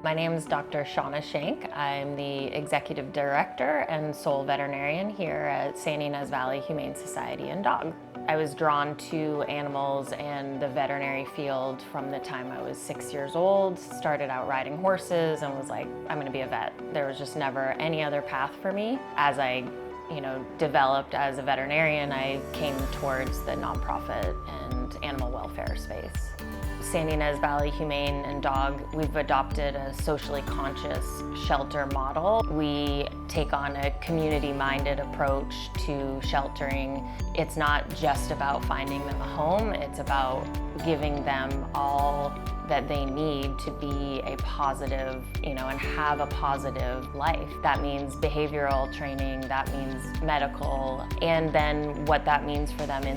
My name is Dr. Shauna Shank. I'm the Executive Director and sole veterinarian here at Santa Ynez Valley Humane Society and Dog. I was drawn to animals and the veterinary field from the time I was 6 years old. Started out riding horses and was like, I'm gonna be a vet. There was just never any other path for me. As I developed as a veterinarian, I came towards the nonprofit and animal welfare space. Santa Ynez Valley Humane and Dog, we've adopted a socially conscious shelter model. We take on a community-minded approach to sheltering. It's not just about finding them a home, it's about giving them all that they need to be a positive, and have a positive life. That means behavioral training, that means medical, and then what that means for them in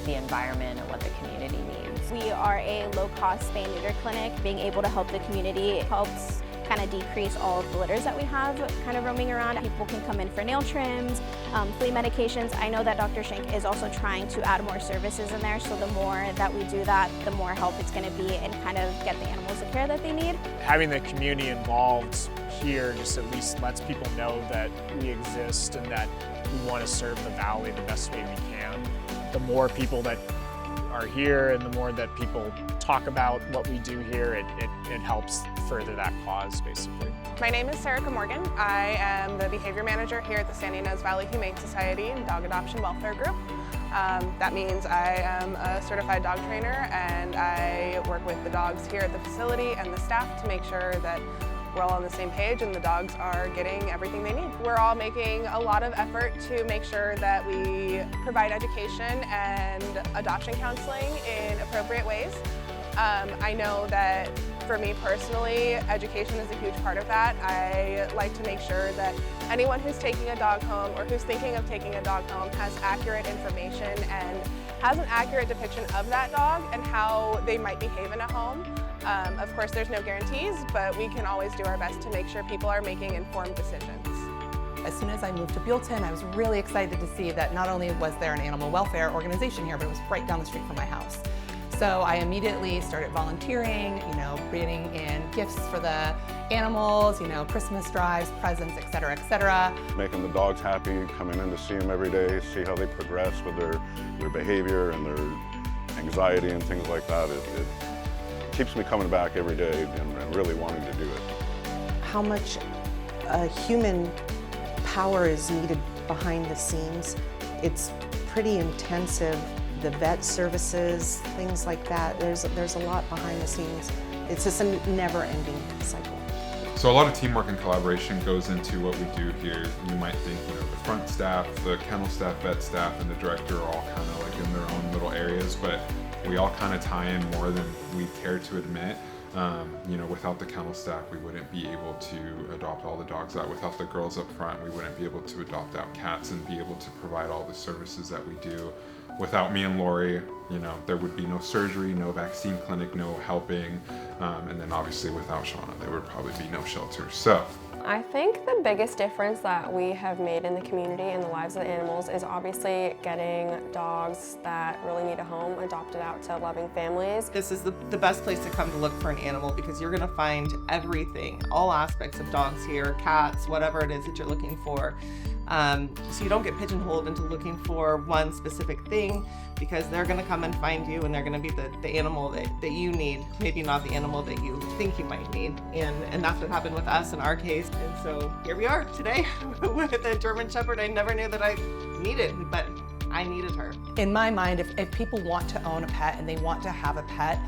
the environment and what the community needs. We are a low-cost spay and neuter clinic. Being able to help the community helps kind of decrease all of the litters that we have kind of roaming around. People can come in for nail trims, flea medications. I know that Dr. Shank is also trying to add more services in there, so the more that we do that, the more help it's going to be and kind of get the animals the care that they need. Having the community involved here just at least lets people know that we exist and that we want to serve the valley the best way we can. The more people that are here and the more that people talk about what we do here, it helps further that cause, basically. My name is Sarah Morgan. I am the behavior manager here at the Santa Ynez Valley Humane Society and Dog Adoption Welfare Group. That means I am a certified dog trainer and I work with the dogs here at the facility and the staff to make sure that we're all on the same page and the dogs are getting everything they need. We're all making a lot of effort to make sure that we provide education and adoption counseling in appropriate ways. I know that for me personally, education is a huge part of that. I like to make sure that anyone who's taking a dog home or who's thinking of taking a dog home has accurate information and has an accurate depiction of that dog and how they might behave in a home. Of course, there's no guarantees, but we can always do our best to make sure people are making informed decisions. As soon as I moved to Buellton, I was really excited to see that not only was there an animal welfare organization here, but it was right down the street from my house. So I immediately started volunteering, bringing in gifts for the animals, Christmas drives, presents, et cetera, et cetera. Making the dogs happy, coming in to see them every day, see how they progress with their behavior and their anxiety and things like that. It keeps me coming back every day and really wanting to do it. How much human power is needed behind the scenes. It's pretty intensive. The vet services, things like that. There's a lot behind the scenes. It's just a never-ending cycle. So a lot of teamwork and collaboration goes into what we do here. You might think, the front staff, the kennel staff, vet staff, and the director are all kind of like in their own little areas, but we all kind of tie in more than we care to admit. Without the kennel staff, we wouldn't be able to adopt all the dogs out. Without the girls up front, we wouldn't be able to adopt out cats and be able to provide all the services that we do. Without me and Lori, there would be no surgery, no vaccine clinic, no helping, and then obviously without Shauna, there would probably be no shelter. So I think the biggest difference that we have made in the community and the lives of the animals is obviously getting dogs that really need a home adopted out to loving families. This is the best place to come to look for an animal because you're going to find everything, all aspects of dogs here, cats, whatever it is that you're looking for. So you don't get pigeonholed into looking for one specific thing because they're going to come and find you and they're going to be the animal that you need, maybe not the animal that you think you might need. And that's what happened with us in our case. And so here we are today with a German Shepherd I never knew that I needed, but I needed her. In my mind, if people want to own a pet and they want to have a pet,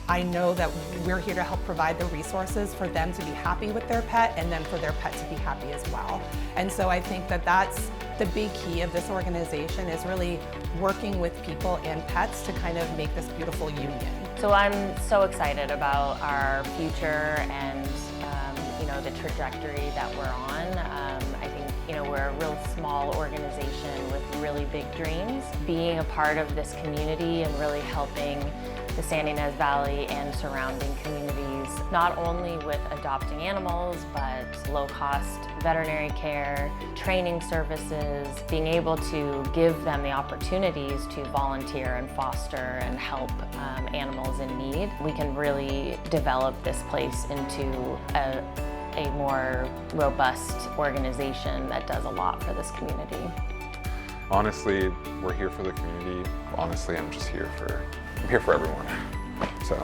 I know that we're here to help provide the resources for them to be happy with their pet and then for their pet to be happy as well. And so I think that that's the big key of this organization is really working with people and pets to kind of make this beautiful union. So I'm so excited about our future and the trajectory that we're on. I think You know, we're a real small organization with really big dreams. Being a part of this community and really helping the Santa Ynez Valley and surrounding communities, not only with adopting animals, but low-cost veterinary care, training services, being able to give them the opportunities to volunteer and foster and help animals in need. We can really develop this place into a more robust organization that does a lot for this community. Honestly, we're here for the community. Honestly, I'm here for everyone. So.